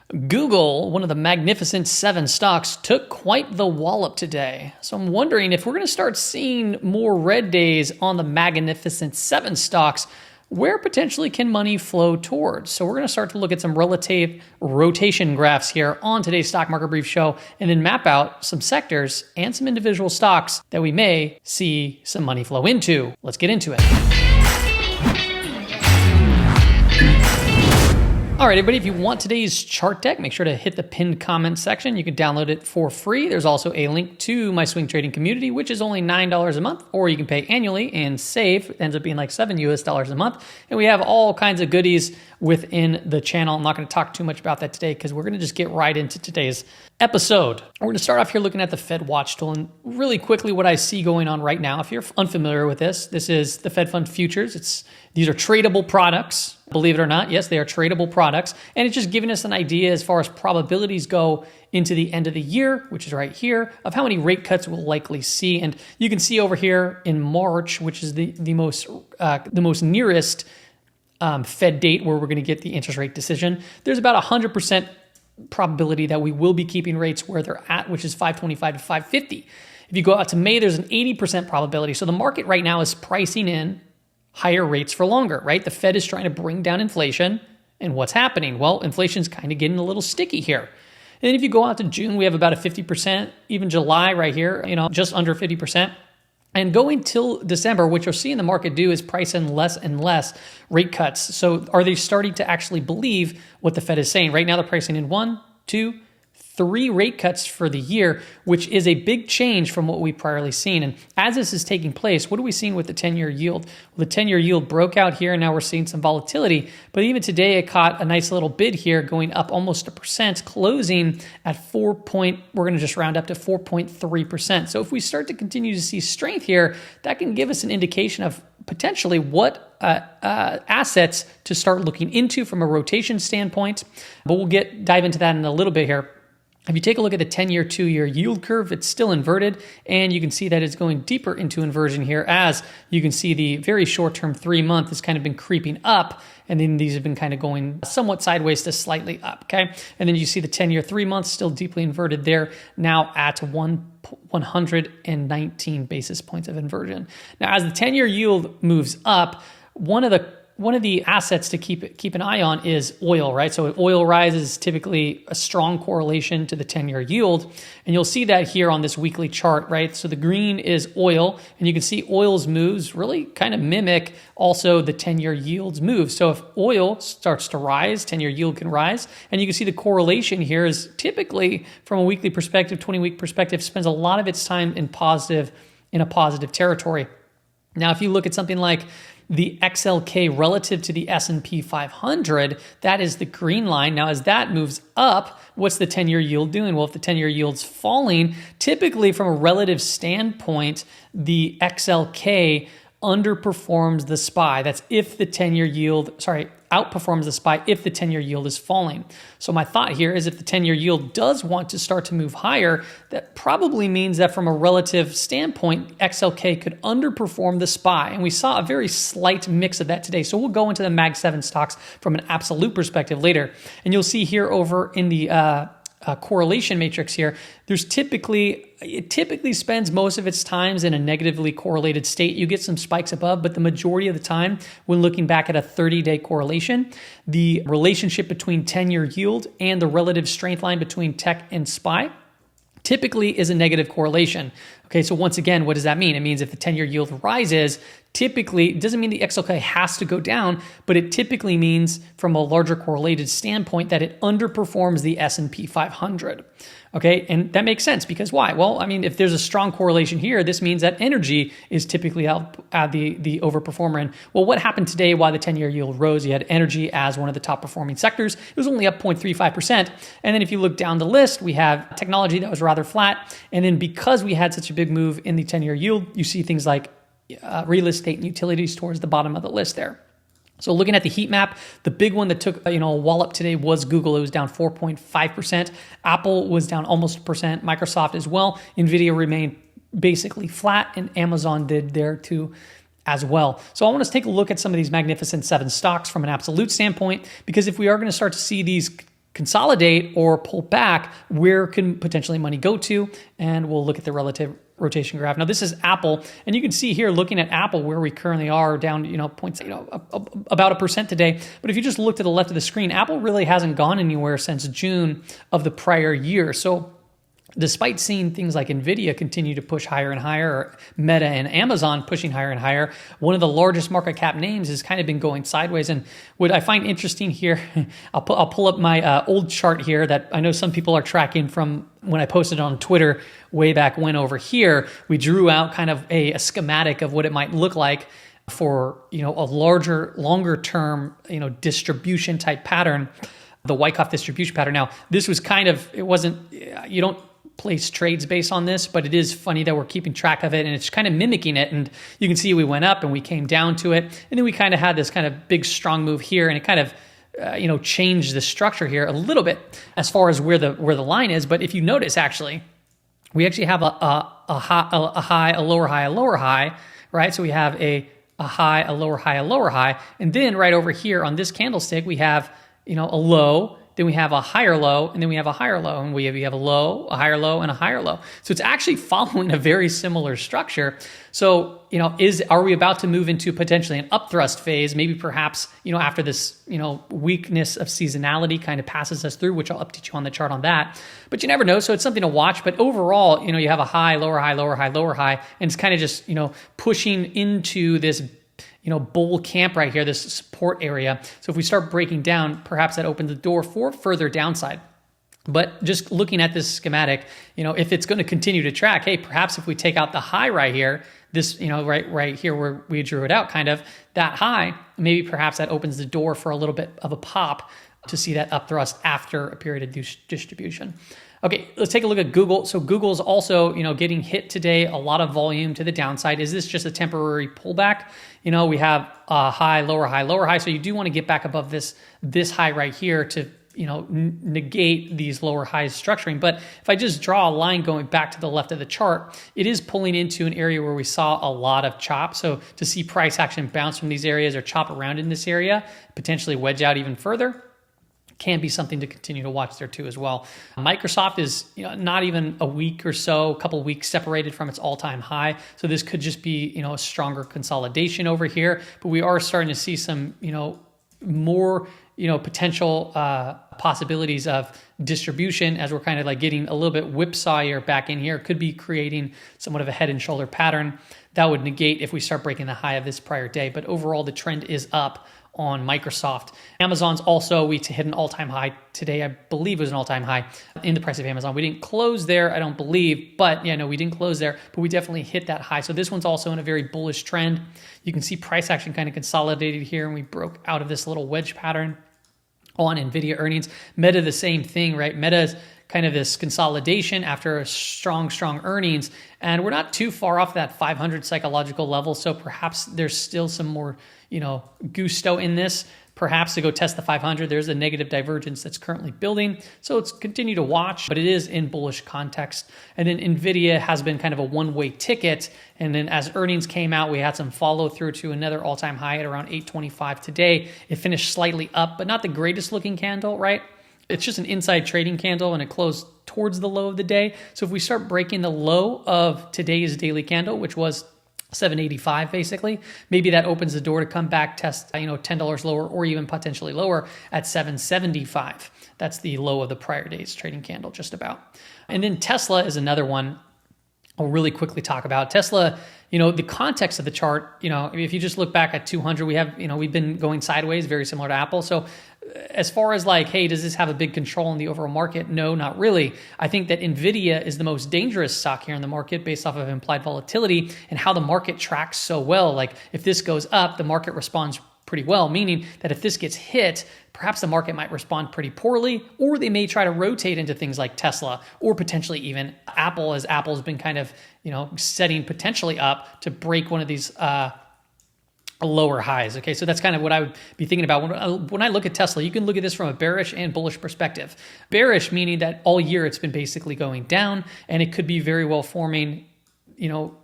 Google, one of the magnificent 7 stocks, took quite the wallop today. So I'm wondering if we're going to start seeing more red days on the magnificent 7 stocks, where potentially can money flow towards? So we're going to start to look at some relative rotation graphs here on today's Stock Market Brief show, and then map out some sectors and some individual stocks that we may see some money flow into. Let's get into it. All right, everybody, if you want today's chart deck, make sure to hit the pinned comment section. You can download it for free. There's also a link to my swing trading community, which is only $9 a month, or you can pay annually and save. It ends up being like $7 a month. And we have all kinds of goodies within the channel. I'm not going to talk too much about that today because we're going to just get right into today's episode. We're going to start off here looking at the Fed Watch tool, and really quickly what I see going on right now. If you're unfamiliar with this is the Fed Fund Futures. These are tradable products. Believe it or not, yes, they are tradable products. And it's just giving us an idea as far as probabilities go into the end of the year, which is right here, of how many rate cuts we'll likely see. And you can see over here in March, which is the most nearest Fed date where we're going to get the interest rate decision, there's about 100% probability that we will be keeping rates where they're at, which is 525 to 550. If you go out to May, there's an 80% probability. So the market right now is pricing in higher rates for longer, right? The Fed is trying to bring down inflation. And what's happening? Well, inflation's kind of getting a little sticky here. And then if you go out to June, we have about a 50%, even July right here, just under 50%. And going till December, what you'll see in the market do is price in less and less rate cuts. So are they starting to actually believe what the Fed is saying? Right now, they're pricing in 1, 2, 3 rate cuts for the year, which is a big change from what we've priorly seen. And as this is taking place, what are we seeing with the 10-year yield? Well, the 10-year yield broke out here, and now we're seeing some volatility. But even today, it caught a nice little bid here, going up almost 1%, closing at we're going to just round up to 4.3%. So if we start to continue to see strength here, that can give us an indication of potentially what assets to start looking into from a rotation standpoint. But we'll dive into that in a little bit here. If you take a look at the 10-year, 2-year yield curve, it's still inverted, and you can see that it's going deeper into inversion here, as you can see the very short-term 3-month has kind of been creeping up, and then these have been kind of going somewhat sideways to slightly up, okay? And then you see the 10-year, 3-month still deeply inverted there, now at 119 basis points of inversion. Now, as the 10-year yield moves up, one of the assets to keep an eye on is oil, right? So oil rises, typically a strong correlation to the 10-year yield. And you'll see that here on this weekly chart, right? So the green is oil, and you can see oil's moves really kind of mimic also the 10-year yield's moves. So if oil starts to rise, 10-year yield can rise. And you can see the correlation here is typically, from a weekly perspective, 20-week perspective, spends a lot of its time in a positive territory. Now, if you look at something like the XLK relative to the S&P 500, that is the green line. Now, as that moves up, what's the 10-year yield doing? Well, if the 10-year yield's falling, typically from a relative standpoint, the XLK underperforms the SPY. That's if the 10-year yield, outperforms the SPY if the 10-year yield is falling. So my thought here is if the 10-year yield does want to start to move higher, that probably means that from a relative standpoint, XLK could underperform the SPY. And we saw a very slight mix of that today. So we'll go into the Mag 7 stocks from an absolute perspective later. And you'll see here over in the correlation matrix here, it typically spends most of its times in a negatively correlated state. You get some spikes above, but the majority of the time, when looking back at a 30-day correlation, the relationship between 10-year yield and the relative strength line between tech and SPY typically is a negative correlation. Okay, so once again, what does that mean? It means if the 10-year yield rises, typically, it doesn't mean the XLK has to go down, but it typically means from a larger correlated standpoint that it underperforms the S&P 500. Okay, and that makes sense because why? Well, I mean, if there's a strong correlation here, this means that energy is typically the overperformer. And well, what happened today while the 10-year yield rose? You had energy as one of the top performing sectors. It was only up 0.35%. And then if you look down the list, we have technology that was rather flat. And then because we had such a big move in the 10-year yield, you see things like real estate and utilities towards the bottom of the list there. So looking at the heat map, the big one that took a wallop today was Google. It was down 4.5%. Apple was down almost 1%. Microsoft as well. Nvidia remained basically flat, and Amazon did there too as well. So I want us to take a look at some of these magnificent 7 stocks from an absolute standpoint, because if we are going to start to see these consolidate or pull back, where can potentially money go to? And we'll look at the relative rotation graph. Now this is Apple, and you can see here looking at Apple where we currently are down, points, about 1% today. But if you just look to the left of the screen, Apple really hasn't gone anywhere since June of the prior year. So despite seeing things like Nvidia continue to push higher and higher, or Meta and Amazon pushing higher and higher, one of the largest market cap names has kind of been going sideways. And what I find interesting here, I'll pull up my old chart here that I know some people are tracking from when I posted it on Twitter way back when. Over here, we drew out kind of a schematic of what it might look like for a longer term distribution type pattern, the Wyckoff distribution pattern. Now this was you don't place trades based on this, but it is funny that we're keeping track of it and it's kind of mimicking it. And you can see we went up and we came down to it, and then we kind of had this kind of big strong move here, and it kind of changed the structure here a little bit as far as where the line is. But if you notice, actually, we actually have a high, a lower high, a lower high, right? So we have a high, a lower high, a lower high, and then right over here on this candlestick we have a low. Then we have a higher low, and then we have a higher low, and we have a low, a higher low, and a higher low. So it's actually following a very similar structure. So, are we about to move into potentially an upthrust phase? Maybe perhaps, after this, weakness of seasonality kind of passes us through, which I'll update you on the chart on that. But you never know, so it's something to watch. But overall, you have a high, lower high, lower high, lower high, and it's kind of just, pushing into this bull camp right here, this support area. So if we start breaking down, perhaps that opens the door for further downside. But just looking at this schematic, if it's going to continue to track, hey, perhaps if we take out the high right here, this, right here where we drew it out, kind of that high, maybe perhaps that opens the door for a little bit of a pop to see that upthrust after a period of distribution. Okay, let's take a look at Google. So Google's also, getting hit today, a lot of volume to the downside. Is this just a temporary pullback? We have a high, lower high, lower high. So you do want to get back above this high right here to, negate these lower highs structuring. But if I just draw a line going back to the left of the chart, it is pulling into an area where we saw a lot of chop. So to see price action bounce from these areas or chop around in this area, potentially wedge out even further, can be something to continue to watch there too as well. Microsoft is not even a week or so, a couple of weeks separated from its all-time high. So this could just be a stronger consolidation over here. But we are starting to see some more potential possibilities of distribution as we're kind of like getting a little bit whipsawier back in here. Could be creating somewhat of a head and shoulder pattern that would negate if we start breaking the high of this prior day. But overall, the trend is up on Microsoft. Amazon's also, we hit an all-time high today. I believe it was an all-time high in the price of Amazon. We didn't close there, I don't believe, but we didn't close there, but we definitely hit that high. So this one's also in a very bullish trend. You can see price action kind of consolidated here, and we broke out of this little wedge pattern on Nvidia earnings. Meta, the same thing, right? Meta's kind of this consolidation after a strong earnings, and we're not too far off that 500 psychological level. So perhaps there's still some more, gusto in this, perhaps to go test the 500. There's a negative divergence that's currently building. So it's continue to watch, but it is in bullish context. And then Nvidia has been kind of a one-way ticket. And then as earnings came out, we had some follow through to another all-time high at around 825 today. It finished slightly up, but not the greatest looking candle, right? It's just an inside trading candle, and it closed towards the low of the day. So if we start breaking the low of today's daily candle, which was 785 basically, maybe that opens the door to come back, test $10 lower, or even potentially lower at 775. That's the low of the prior day's trading candle, just about. And then Tesla is another one I'll really quickly talk about. Tesla, the context of the chart, if you just look back at 200, we have, we've been going sideways, very similar to Apple. So as far as like, hey, does this have a big control in the overall market? No, not really. I think that Nvidia is the most dangerous stock here in the market based off of implied volatility and how the market tracks so well. Like if this goes up, the market responds pretty well, meaning that if this gets hit, perhaps the market might respond pretty poorly, or they may try to rotate into things like Tesla or potentially even Apple, as Apple's been kind of, setting potentially up to break one of these lower highs. Okay, so that's kind of what I would be thinking about. When I look at Tesla, you can look at this from a bearish and bullish perspective. Bearish meaning that all year it's been basically going down, and it could be very well forming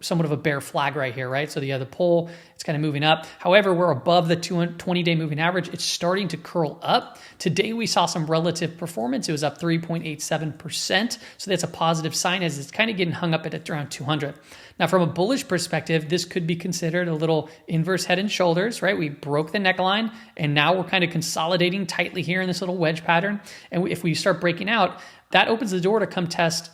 somewhat of a bear flag right here, right? So you have the pole, it's kind of moving up. However, we're above the 20-day moving average. It's starting to curl up. Today, we saw some relative performance. It was up 3.87%. So that's a positive sign as it's kind of getting hung up at around 200. Now, from a bullish perspective, this could be considered a little inverse head and shoulders, right? We broke the neckline, and now we're kind of consolidating tightly here in this little wedge pattern. And if we start breaking out, that opens the door to come test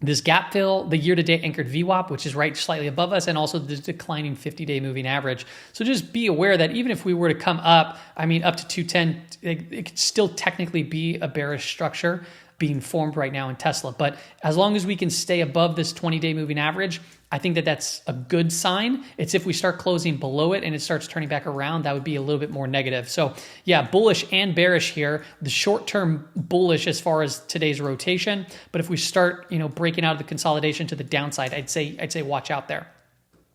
this gap fill, the year-to-date anchored VWAP, which is right slightly above us, and also the declining 50-day moving average. So just be aware that even if we were to come up, up to 210, it could still technically be a bearish structure being formed right now in Tesla. But as long as we can stay above this 20-day moving average, I think that that's a good sign. It's if we start closing below it and it starts turning back around, that would be a little bit more negative. So yeah, bullish and bearish here. The short-term bullish as far as today's rotation, but if we start, breaking out of the consolidation to the downside, I'd say watch out there.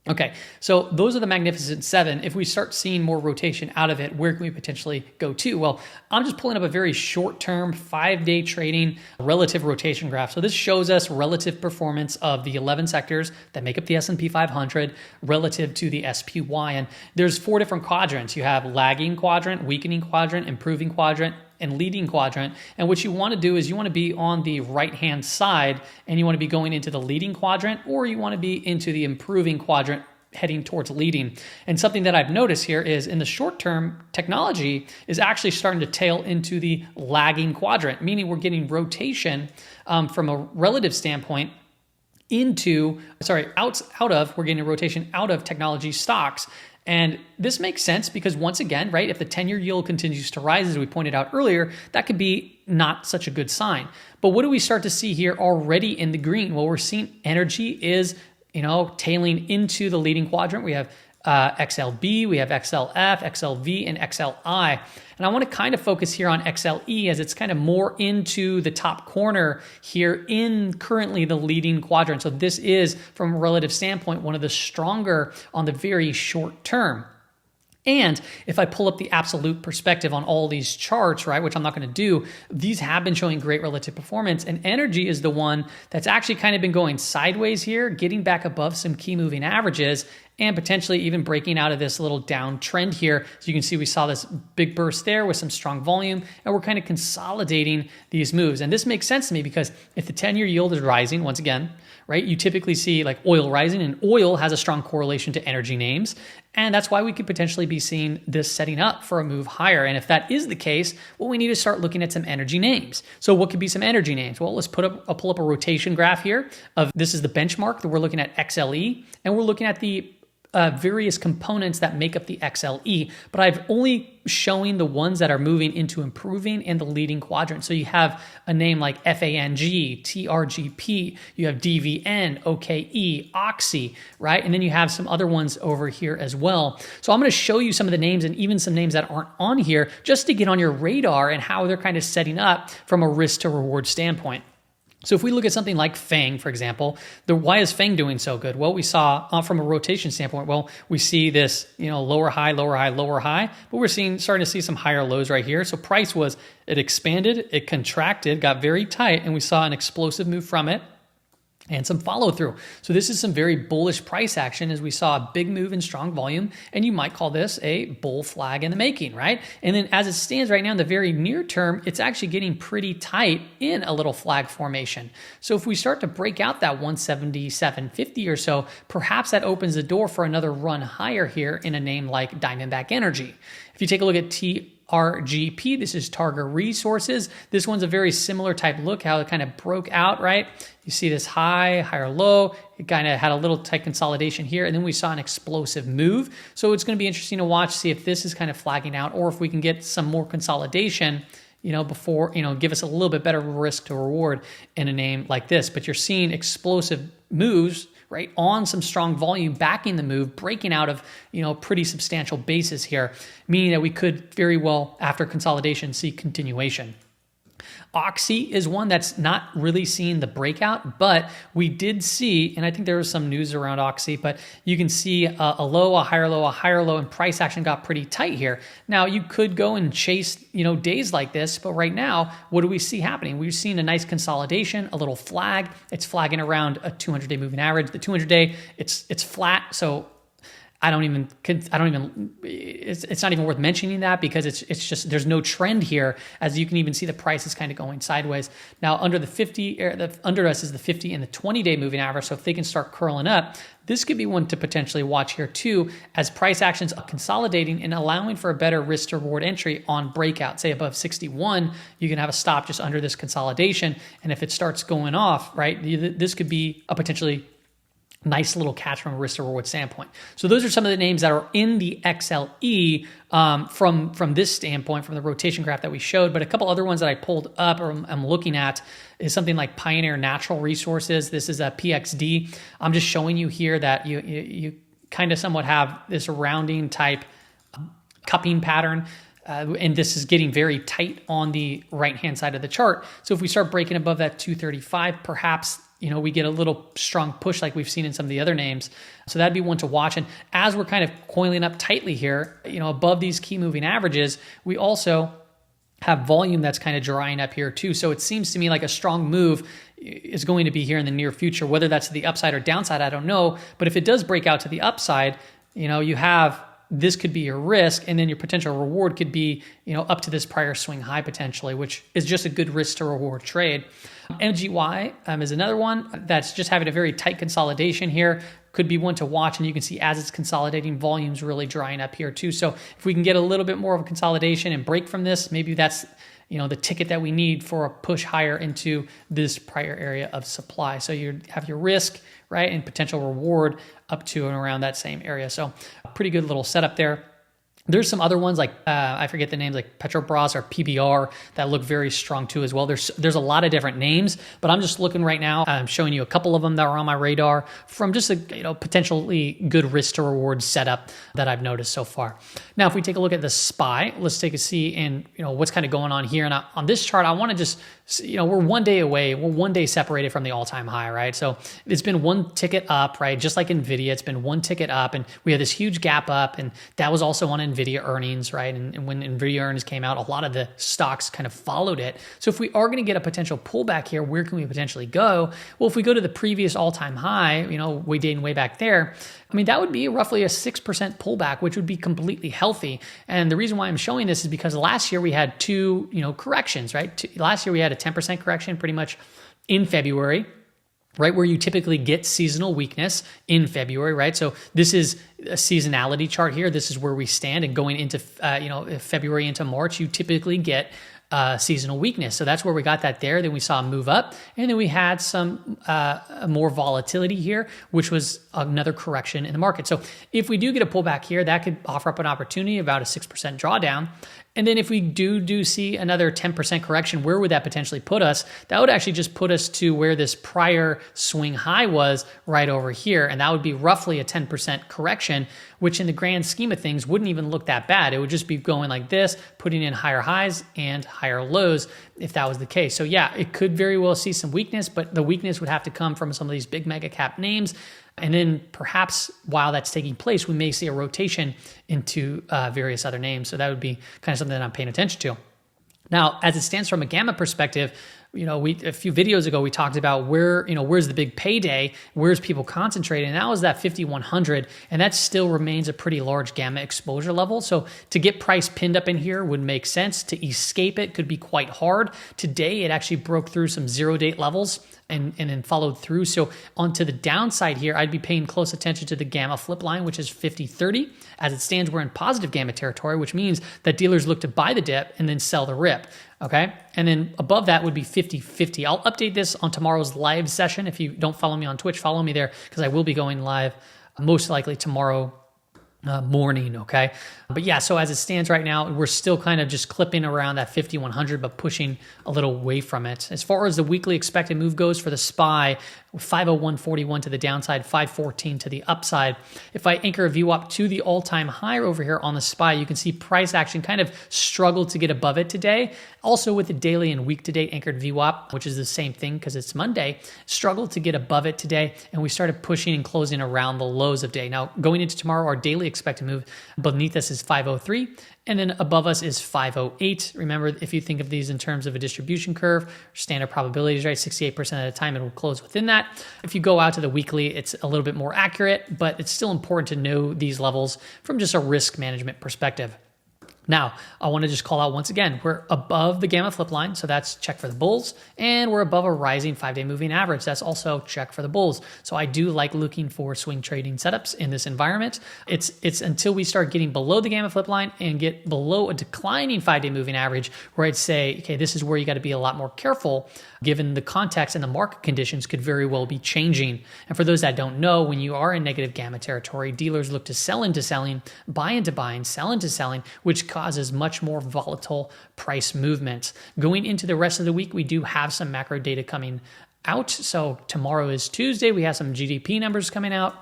Okay, so those are the Magnificent Seven. If we start seeing more rotation out of it, where can we potentially go to? Well, I'm just pulling up a very short-term 5-day trading relative rotation graph. So this shows us relative performance of the 11 sectors that make up the S&P 500 relative to the SPY. And there's 4 different quadrants. You have lagging quadrant, weakening quadrant, improving quadrant, and leading quadrant. And what you want to do is you want to be on the right-hand side and you want to be going into the leading quadrant, or you want to be into the improving quadrant heading towards leading. And something that I've noticed here is in the short term, technology is actually starting to tail into the lagging quadrant, meaning we're getting rotation from a relative standpoint we're getting a rotation out of technology stocks. And this makes sense because once again, right, if the 10-year yield continues to rise, as we pointed out earlier, that could be not such a good sign. But what do we start to see here already in the green? Well, we're seeing energy is, tailing into the leading quadrant. We have XLB, we have XLF, XLV, and XLI. And I want to kind of focus here on XLE as it's kind of more into the top corner here in currently the leading quadrant. So this is, from a relative standpoint, one of the stronger on the very short term. And if I pull up the absolute perspective on all these charts, right, which I'm not going to do, these have been showing great relative performance. And energy is the one that's actually kind of been going sideways here, getting back above some key moving averages, and potentially even breaking out of this little downtrend here. So you can see we saw this big burst there with some strong volume, and we're kind of consolidating these moves. And this makes sense to me because if the 10-year yield is rising, once again, right, you typically see like oil rising, and oil has a strong correlation to energy names. And that's why we could potentially be seeing this setting up for a move higher. And if that is the case, well, we need to start looking at some energy names. So what could be some energy names? Well, let's pull up a rotation graph here of this is the benchmark that we're looking at XLE, and we're looking at the various components that make up the XLE, but I've only showing the ones that are moving into improving in the leading quadrant. So you have a name like FANG, TRGP, you have DVN, OKE, Oxy, right? And then you have some other ones over here as well. So I'm going to show you some of the names and even some names that aren't on here just to get on your radar and how they're kind of setting up from a risk to reward standpoint. So if we look at something like FANG, for example, why is FANG doing so good? Well, we saw from a rotation standpoint, we see this, lower high, lower high, lower high, but we're starting to see some higher lows right here. So price it expanded, it contracted, got very tight, and we saw an explosive move from it and some follow through. So this is some very bullish price action as we saw a big move in strong volume, and you might call this a bull flag in the making, right? And then as it stands right now in the very near term, it's actually getting pretty tight in a little flag formation. So if we start to break out that 177.50 or so, perhaps that opens the door for another run higher here in a name like Diamondback Energy. If you take a look at TRGP, this is Targa Resources. This one's a very similar type look, how it kind of broke out, right? You see this high, higher low. It kind of had a little tight consolidation here, and then we saw an explosive move. So it's going to be interesting to watch, see if this is kind of flagging out or if we can get some more consolidation, before, give us a little bit better risk to reward in a name like this. But you're seeing explosive moves, right, on some strong volume, backing the move, breaking out of, pretty substantial basis here, meaning that we could very well, after consolidation, see continuation. Oxy is one that's not really seeing the breakout, but we did see, and I think there was some news around Oxy, but you can see a low, a higher low, and price action got pretty tight here. Now you could go and chase, days like this, but right now, what do we see happening? We've seen a nice consolidation, a little flag. It's flagging around a 200-day moving average. The 200-day, it's flat, so it's not even worth mentioning that because it's just, there's no trend here. As you can even see, the price is kind of going sideways. Now under the 50, under us is the 50 and the 20-day moving average. So if they can start curling up, this could be one to potentially watch here too, as price actions are consolidating and allowing for a better risk to reward entry on breakout. Say above 61, you can have a stop just under this consolidation. And if it starts going off, right, this could be a potentially nice little catch from a risk to reward standpoint. So those are some of the names that are in the XLE from this standpoint, from the rotation graph that we showed. But a couple other ones that I pulled up or I'm looking at is something like Pioneer Natural Resources. This is a PXD. I'm just showing you here that you kind of somewhat have this rounding type cupping pattern. And this is getting very tight on the right-hand side of the chart. So if we start breaking above that 235, perhaps we get a little strong push like we've seen in some of the other names. So that'd be one to watch. And as we're kind of coiling up tightly here, above these key moving averages, we also have volume that's kind of drying up here too. So it seems to me like a strong move is going to be here in the near future. Whether that's to the upside or downside, I don't know. But if it does break out to the upside, you have, this could be your risk, and then your potential reward could be, up to this prior swing high potentially, which is just a good risk to reward trade. MGY is another one that's just having a very tight consolidation here. Could be one to watch, and you can see as it's consolidating, volume's really drying up here too. So if we can get a little bit more of a consolidation and break from this, maybe that's the ticket that we need for a push higher into this prior area of supply. So you have your risk, right, and potential reward up to and around that same area. So a pretty good little setup there. There's some other ones like, I forget the names, like Petrobras or PBR that look very strong too as well. There's a lot of different names, but I'm just looking right now. I'm showing you a couple of them that are on my radar from just a potentially good risk to reward setup that I've noticed so far. Now, if we take a look at the SPY, let's take a see in what's kind of going on here. And on this chart, I want to just, we're 1 day away. We're 1 day separated from the all-time high, right? So it's been one ticket up, right? Just like Nvidia, it's been one ticket up, and we had this huge gap up, and that was also on Nvidia earnings, right? And when Nvidia earnings came out, a lot of the stocks kind of followed it. So if we are going to get a potential pullback here, where can we potentially go? Well, if we go to the previous all-time high, way dating way back there, that would be roughly a 6% pullback, which would be completely healthy. And the reason why I'm showing this is because last year we had two, corrections, right? Last year we had a 10% correction pretty much in February, right, where you typically get seasonal weakness in February, right? So this is a seasonality chart here. This is where we stand, and going into February into March, you typically get seasonal weakness. So that's where we got that there. Then we saw a move up, and then we had some more volatility here, which was another correction in the market. So if we do get a pullback here, that could offer up an opportunity, about a 6% drawdown. And then if we do see another 10% correction, where would that potentially put us? That would actually just put us to where this prior swing high was, right over here. And that would be roughly a 10% correction, which in the grand scheme of things wouldn't even look that bad. It would just be going like this, putting in higher highs and higher lows if that was the case. So yeah, it could very well see some weakness, but the weakness would have to come from some of these big mega cap names. And then perhaps while that's taking place, we may see a rotation into various other names. So that would be kind of something that I'm paying attention to. Now, as it stands from a gamma perspective, a few videos ago, we talked about where's the big payday, where's people concentrating, and that was that 5,100, and that still remains a pretty large gamma exposure level. So to get price pinned up in here would make sense. To escape it could be quite hard. Today, it actually broke through some 0-date levels and then followed through. So onto the downside here, I'd be paying close attention to the gamma flip line, which is 50-30. As it stands, we're in positive gamma territory, which means that dealers look to buy the dip and then sell the rip. Okay. And then above that would be 50-50. I'll update this on tomorrow's live session. If you don't follow me on Twitch, follow me there, because I will be going live most likely tomorrow morning, okay? But yeah, so as it stands right now, we're still kind of just clipping around that 5100, but pushing a little away from it. As far as the weekly expected move goes for the SPY, 501.41 to the downside, 514 to the upside. If I anchor a VWAP to the all-time high over here on the SPY, you can see price action kind of struggled to get above it today. Also with the daily and week-to-date anchored VWAP, which is the same thing because it's Monday, struggled to get above it today, and we started pushing and closing around the lows of day. Now, going into tomorrow, our daily expected move beneath us is 503, and then above us is 508. Remember, if you think of these in terms of a distribution curve, standard probabilities, right? 68% of the time it will close within that. If you go out to the weekly, it's a little bit more accurate, but it's still important to know these levels from just a risk management perspective. Now, I want to just call out once again, we're above the gamma flip line, so that's check for the bulls, and we're above a rising 5-day moving average. That's also check for the bulls. So I do like looking for swing trading setups in this environment. It's until we start getting below the gamma flip line and get below a declining 5-day moving average where I'd say, okay, this is where you got to be a lot more careful given the context and the market conditions could very well be changing. And for those that don't know, when you are in negative gamma territory, dealers look to sell into selling, buy into buying, sell into selling, which causes much more volatile price movements. Going into the rest of the week, we do have some macro data coming out. So tomorrow is Tuesday. We have some GDP numbers coming out.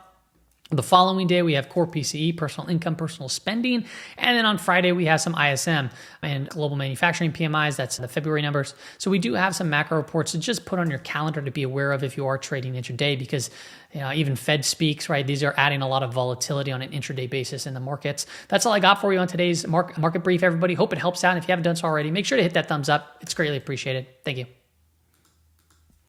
The following day, we have core PCE, personal income, personal spending. And then on Friday, we have some ISM and global manufacturing PMIs. That's the February numbers. So we do have some macro reports to just put on your calendar to be aware of if you are trading intraday, because even Fed speaks, right? These are adding a lot of volatility on an intraday basis in the markets. That's all I got for you on today's market brief, everybody. Hope it helps out. And if you haven't done so already, make sure to hit that thumbs up. It's greatly appreciated. Thank you.